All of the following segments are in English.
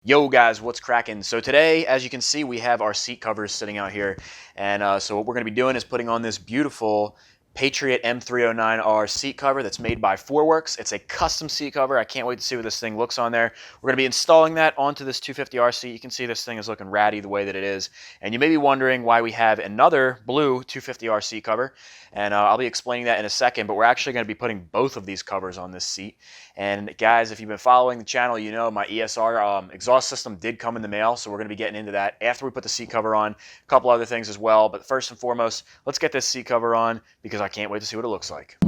Yo guys, what's cracking? So today, as you can see, we have our seat covers sitting out here. And so what we're going to be doing is putting on this beautiful Patriot M309R seat cover that's made by Fourwerx. It's a custom seat cover. I can't wait to see what this thing looks on there. We're going to be installing that onto this 250R seat. You can see this thing is looking ratty the way that it is. And you may be wondering why we have another blue 250R seat cover. And I'll be explaining that in a second, but we're actually going to be putting both of these covers on this seat. And guys, if you've been following the channel, you know my ESR exhaust system did come in the mail, so we're going to be getting into that after we put the seat cover on. A couple other things as well, but first and foremost, let's get this seat cover on because I can't wait to see what it looks like.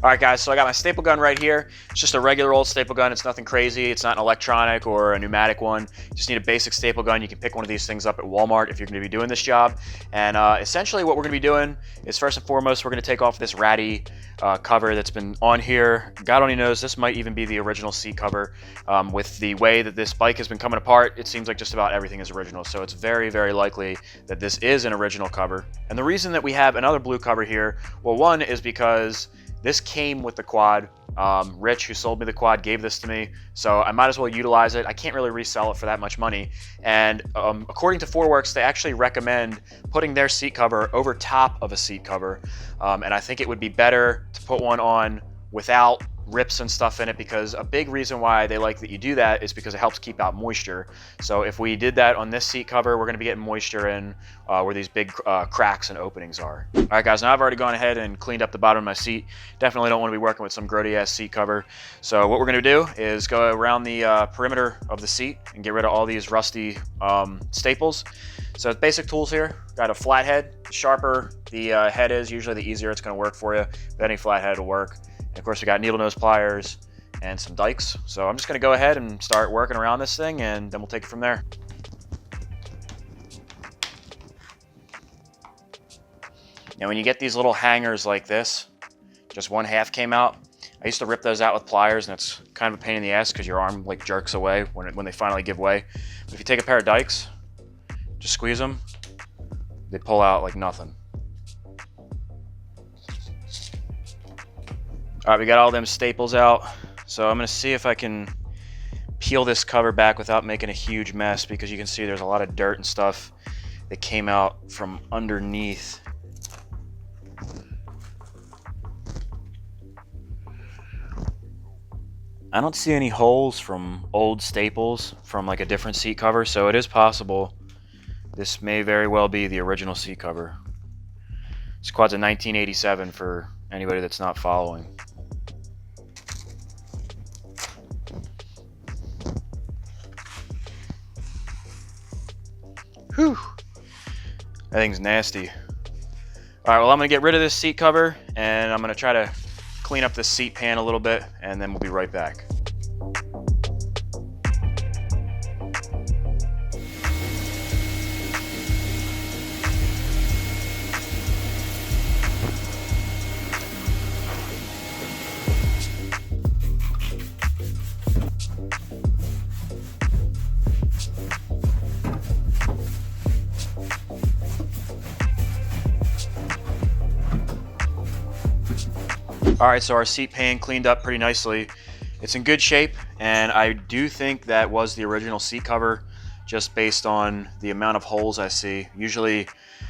All right, guys, so I got my staple gun right here. It's just a regular old staple gun. It's nothing crazy. It's not an electronic or a pneumatic one. You just need a basic staple gun. You can pick one of these things up at Walmart if you're going to be doing this job. And essentially what we're going to be doing is, first and foremost, we're going to take off this ratty cover that's been on here. God only knows, this might even be the original seat cover. With the way that this bike has been coming apart, it seems like just about everything is original. So it's very, very likely that this is an original cover. And the reason that we have another blue cover here, well, one is because this came with the quad. Rich, who sold me the quad, gave this to me, so I might as well utilize it. I can't really resell it for that much money. And according to Fourwerx, they actually recommend putting their seat cover over top of a seat cover. And I think it would be better to put one on without rips and stuff in it, because a big reason why they like that you do that is because it helps keep out moisture. So if we did that on this seat cover, we're going to be getting moisture in where these big cracks and openings are. All right, guys, now I've already gone ahead and cleaned up the bottom of my seat. Definitely don't want to be working with some grody ass seat cover. So what we're going to do is go around the perimeter of the seat and get rid of all these rusty staples. So basic tools here. Got a flathead. The sharper the head is, usually the easier it's going to work for you, but any flathead will work. And of course, we got needle nose pliers and some dikes. So I'm just going to go ahead and start working around this thing, and then we'll take it from there. Now, when you get these little hangers like this, just one half came out. I used to rip those out with pliers, and it's kind of a pain in the ass because your arm like jerks away when they finally give way. But if you take a pair of dikes, just squeeze them, they pull out like nothing. All right, we got all them staples out. So I'm gonna see if I can peel this cover back without making a huge mess, because you can see there's a lot of dirt and stuff that came out from underneath. I don't see any holes from old staples from like a different seat cover, so it is possible this may very well be the original seat cover. This quad's a 1987 for anybody that's not following. Whew, that thing's nasty. All right, well, I'm gonna get rid of this seat cover, and I'm gonna try to clean up the seat pan a little bit, and then we'll be right back. All right, so our seat pan cleaned up pretty nicely. It's in good shape, and I do think that was the original seat cover, just based on the amount of holes I see. Usually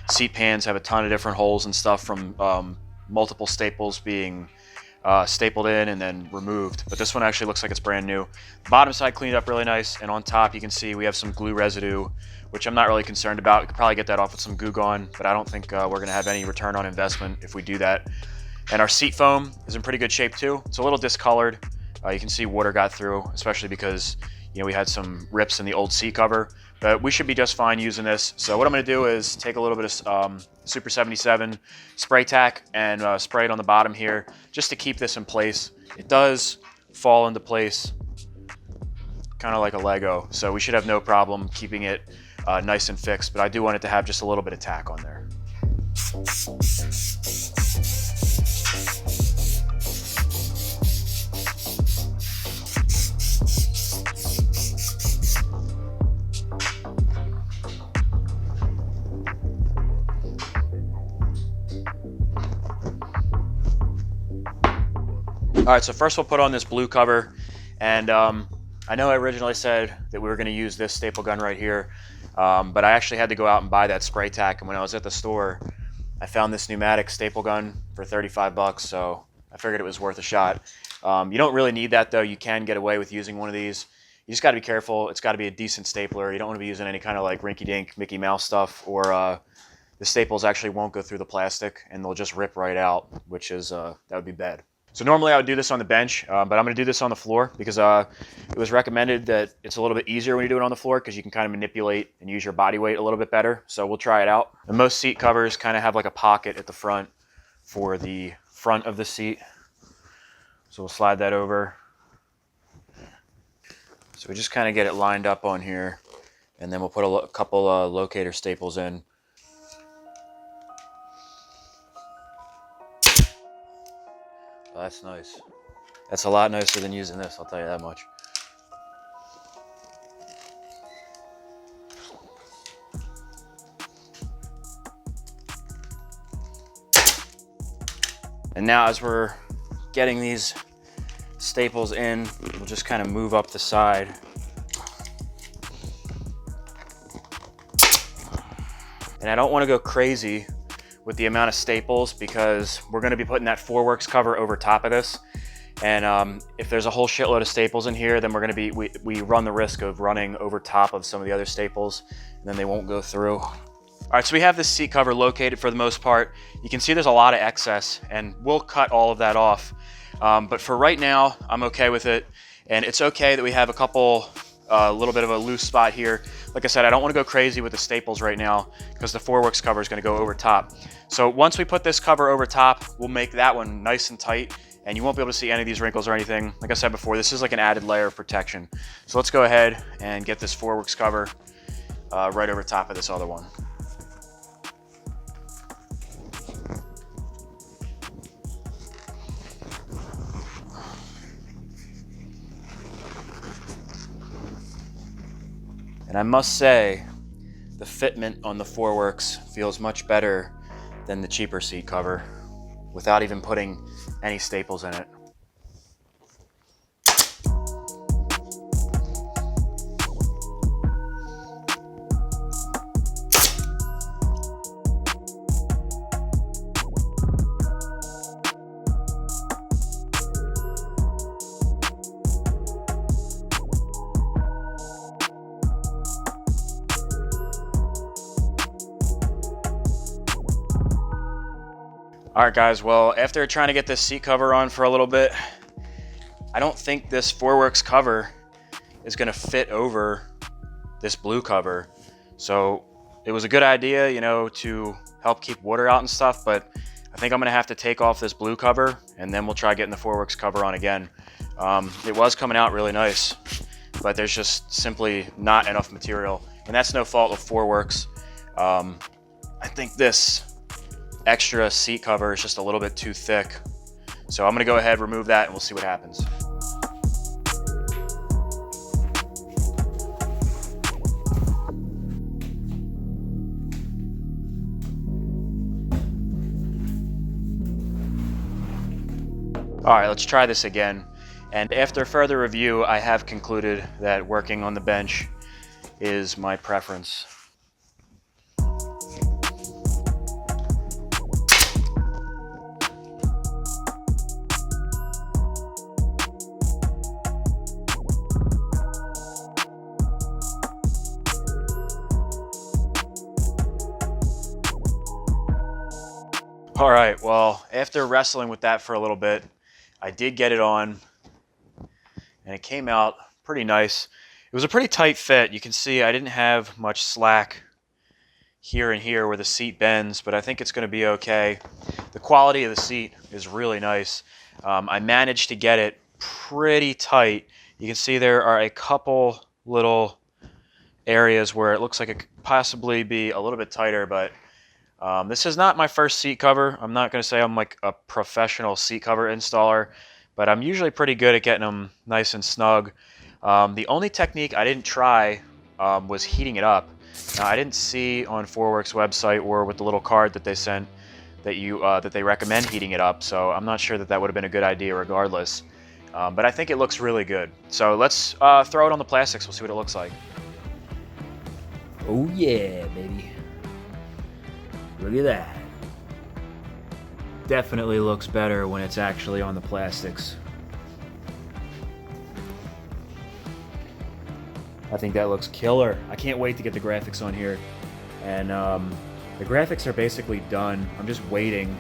seat pans have a ton of different holes and stuff from multiple staples being stapled in and then removed, but this one actually looks like it's brand new. The bottom side cleaned up really nice, and on top you can see we have some glue residue, which I'm not really concerned about. We could probably get that off with some Goo Gone, but I don't think we're gonna have any return on investment if we do that. And our seat foam is in pretty good shape too. It's a little discolored. You can see water got through, especially because we had some rips in the old seat cover, but we should be just fine using this. So what I'm gonna do is take a little bit of Super 77 spray tack and spray it on the bottom here, just to keep this in place. It does fall into place kind of like a Lego, so we should have no problem keeping it nice and fixed, but I do want it to have just a little bit of tack on there. All right, so first we'll put on this blue cover, and I know I originally said that we were going to use this staple gun right here, but I actually had to go out and buy that spray tack, and when I was at the store, I found this pneumatic staple gun for 35 bucks, so I figured it was worth a shot. You don't really need that though. You can get away with using one of these. You just got to be careful. It's got to be a decent stapler. You don't want to be using any kind of like rinky-dink Mickey Mouse stuff, or the staples actually won't go through the plastic and they'll just rip right out, which is that would be bad. So normally I would do this on the bench, but I'm going to do this on the floor because it was recommended that it's a little bit easier when you do it on the floor because you can kind of manipulate and use your body weight a little bit better. So we'll try it out. And most seat covers kind of have like a pocket at the front for the front of the seat. So we'll slide that over. So we just kind of get it lined up on here, and then we'll put a couple locator staples in. Oh, that's nice. That's a lot nicer than using this, I'll tell you that much. And now as we're getting these staples in, we'll just kind of move up the side. And I don't want to go crazy with the amount of staples because we're going to be putting that Fourwerx cover over top of this. And if there's a whole shitload of staples in here, then we're going to be, we run the risk of running over top of some of the other staples, and then they won't go through. All right, so we have this seat cover located for the most part. You can see there's a lot of excess, and we'll cut all of that off. But for right now, I'm okay with it. And it's okay that we have a little bit of a loose spot here. Like I said, I don't want to go crazy with the staples right now because the Fourwerx cover is going to go over top. So once we put this cover over top, we'll make that one nice and tight, and you won't be able to see any of these wrinkles or anything. Like I said before, this is like an added layer of protection. So let's go ahead and get this Fourwerx cover right over top of this other one. And I must say, the fitment on the Fourwerx feels much better than the cheaper seat cover without even putting any staples in it. All right, guys, well, after trying to get this seat cover on for a little bit, I don't think this Fourwerx cover is gonna fit over this blue cover. So it was a good idea, you know, to help keep water out and stuff, but I think I'm gonna have to take off this blue cover and then we'll try getting the Fourwerx cover on again. It was coming out really nice, but there's just simply not enough material, and that's no fault of Fourwerx. I think this extra seat cover is just a little bit too thick. So I'm gonna go ahead, remove that, and we'll see what happens. All right, let's try this again. And after further review, I have concluded that working on the bench is my preference. All right, well, after wrestling with that for a little bit, I did get it on, and it came out pretty nice. It was a pretty tight fit. You can see I didn't have much slack here and here where the seat bends, but I think it's going to be okay. The quality of the seat is really nice. I managed to get it pretty tight. You can see there are a couple little areas where it looks like it could possibly be a little bit tighter, but this is not my first seat cover. I'm not going to say I'm like a professional seat cover installer, but I'm usually pretty good at getting them nice and snug. The only technique I didn't try was heating it up. Now, I didn't see on Fourwerx website or with the little card that they sent that they recommend heating it up. So I'm not sure that that would have been a good idea regardless. But I think it looks really good. So let's throw it on the plastics. We'll see what it looks like. Oh yeah, baby. Look at that. Definitely looks better when it's actually on the plastics. I think that looks killer. I can't wait to get the graphics on here. And the graphics are basically done. I'm just waiting.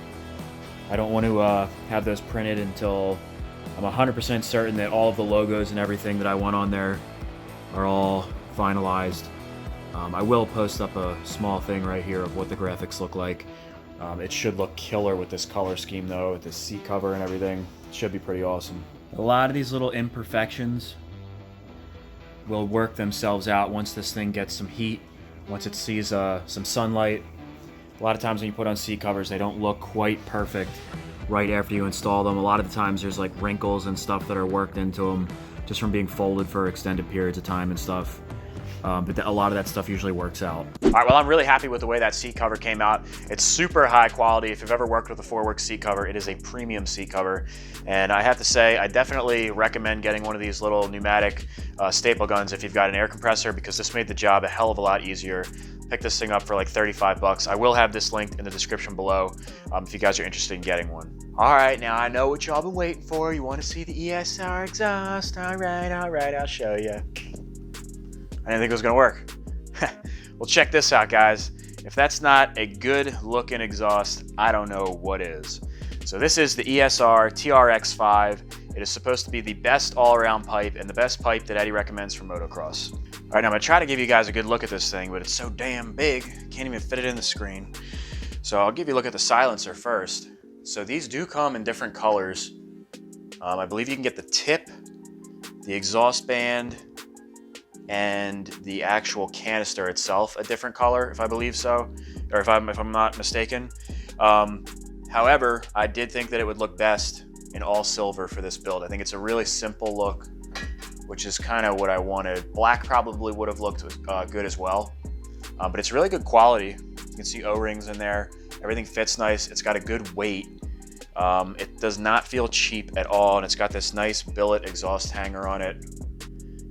I don't want to have those printed until I'm 100% certain that all of the logos and everything that I want on there are all finalized. I will post up a small thing right here of what the graphics look like. It should look killer with this color scheme though, with the seat cover and everything. It should be pretty awesome. A lot of these little imperfections will work themselves out once this thing gets some heat, once it sees some sunlight. A lot of times when you put on seat covers, they don't look quite perfect right after you install them. A lot of the times there's like wrinkles and stuff that are worked into them just from being folded for extended periods of time and stuff. But a lot of that stuff usually works out. All right, well, I'm really happy with the way that seat cover came out. It's super high quality. If you've ever worked with a Fourwerx seat cover, it is a premium seat cover. And I have to say, I definitely recommend getting one of these little pneumatic staple guns if you've got an air compressor, because this made the job a hell of a lot easier. Pick this thing up for like 35 bucks. I will have this linked in the description below if you guys are interested in getting one. All right, now I know what y'all been waiting for. You want to see the ESR exhaust? All right, I'll show you. I didn't think it was gonna work. Well, check this out, guys. If that's not a good looking exhaust, I don't know what is. So this is the ESR TRX5. It is supposed to be the best all-around pipe and the best pipe that Eddie recommends for motocross. All right, now I'm gonna try to give you guys a good look at this thing, but it's so damn big, can't even fit it in the screen. So I'll give you a look at the silencer first. So these do come in different colors. I believe you can get the tip, the exhaust band, and the actual canister itself a different color, if I believe so, or if I'm not mistaken. However, I did think that it would look best in all silver for this build. I think it's a really simple look, which is kind of what I wanted. Black probably would have looked good as well, but it's really good quality. You can see O-rings in there. Everything fits nice. It's got a good weight. It does not feel cheap at all, and it's got this nice billet exhaust hanger on it.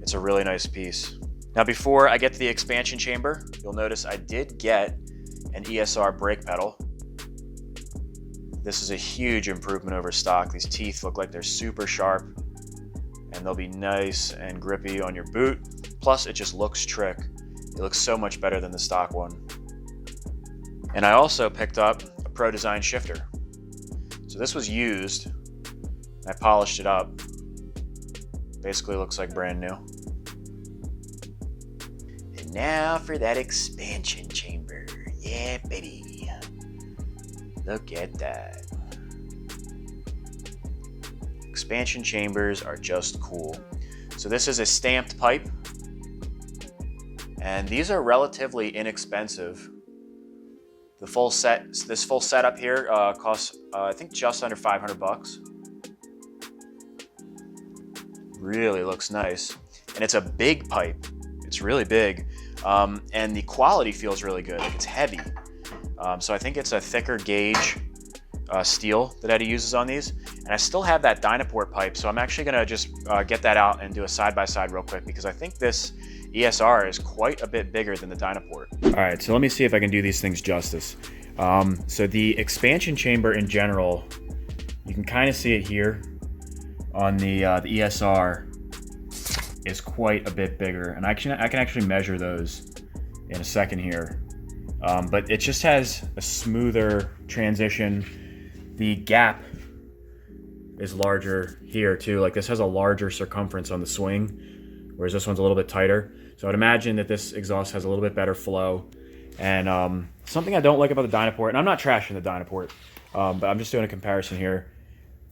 It's a really nice piece. Now, before I get to the expansion chamber, you'll notice I did get an ESR brake pedal. This is a huge improvement over stock. These teeth look like they're super sharp, and they'll be nice and grippy on your boot. Plus, it just looks trick. It looks so much better than the stock one. And I also picked up a Pro Design shifter. So this was used. I polished it up. Basically looks like brand new. And now for that expansion chamber. Yeah, baby. Look at that. Expansion chambers are just cool. So this is a stamped pipe. And these are relatively inexpensive. The full set, this full setup here costs, I think, just under 500 bucks. Really looks nice, and it's a big pipe. It's really big, and the quality feels really good. Like, it's heavy, so I think it's a thicker gauge steel that Eddie uses on these. And I still have that Dyno Port pipe, so I'm actually gonna just get that out and do a side-by-side real quick, because I think this ESR is quite a bit bigger than the Dyno Port. All right, so let me see if I can do these things justice. So the expansion chamber in general, you can kind of see it here on the ESR, is quite a bit bigger, and I can actually measure those in a second here. But it just has a smoother transition. The gap is larger here too. Like, this has a larger circumference on the swing, whereas this one's a little bit tighter. So I'd imagine that this exhaust has a little bit better flow. And something I don't like about the Dyno Port, and I'm not trashing the Dyno Port, but I'm just doing a comparison here.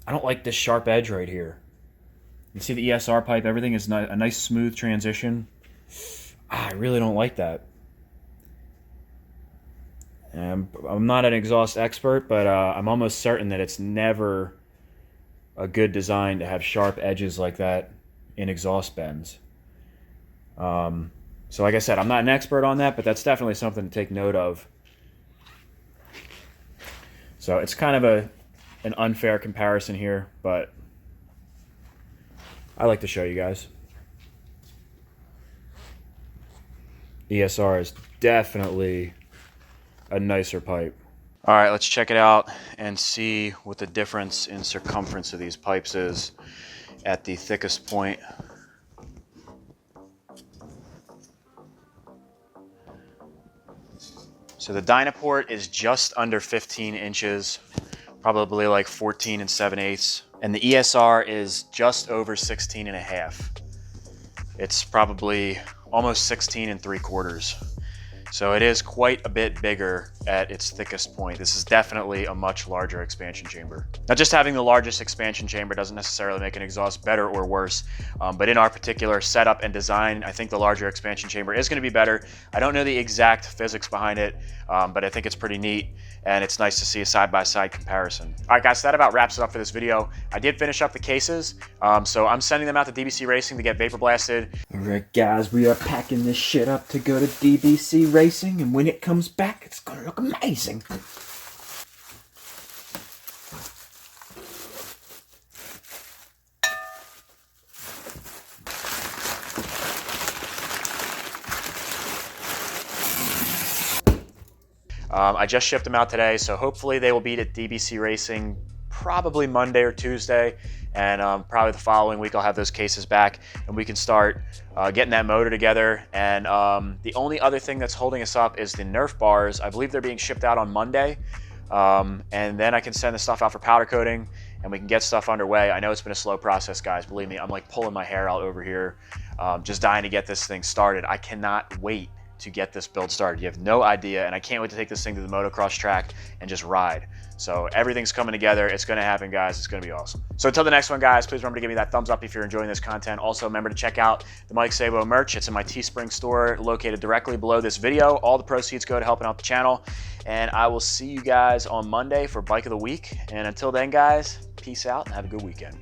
I don't like this sharp edge right here. You see the ESR pipe, everything is a nice smooth transition. I really don't like that. I'm not an exhaust expert, but I'm almost certain that it's never a good design to have sharp edges like that in exhaust bends. So like I said, I'm not an expert on that, but that's definitely something to take note of. So it's kind of an unfair comparison here, but I like to show you guys. ESR is definitely a nicer pipe. All right, let's check it out and see what the difference in circumference of these pipes is at the thickest point. So the Dyno Port is just under 15 inches, probably like 14 7/8. And the ESR is just over 16 1/2. It's probably almost 16 3/4. So it is quite a bit bigger at its thickest point. This is definitely a much larger expansion chamber. Now, just having the largest expansion chamber doesn't necessarily make an exhaust better or worse, but in our particular setup and design, I think the larger expansion chamber is going to be better. I don't know the exact physics behind it, but I think it's pretty neat, and it's nice to see a side-by-side comparison. All right, guys, so that about wraps it up for this video. I did finish up the cases, so I'm sending them out to DBC Racing to get vapor blasted. All right, guys, we are packing this shit up to go to DBC Racing, and when it comes back, it's gonna look amazing. I just shipped them out today, so hopefully they will be at DBC Racing probably Monday or Tuesday, and probably the following week I'll have those cases back, and we can start getting that motor together. And the only other thing that's holding us up is the Nerf bars. I believe they're being shipped out on Monday, and then I can send the stuff out for powder coating, and we can get stuff underway. I know it's been a slow process, guys. Believe me, I'm like pulling my hair out over here, just dying to get this thing started. I cannot wait to get this build started. You have no idea, and I can't wait to take this thing to the motocross track and just ride. So everything's coming together. It's gonna happen, guys. It's gonna be awesome. So until the next one, guys, please remember to give me that thumbs up if you're enjoying this content. Also, remember to check out the Mike Sabo merch. It's in my Teespring store located directly below this video. All the proceeds go to helping out the channel. And I will see you guys on Monday for Bike of the Week. And until then, guys, peace out and have a good weekend.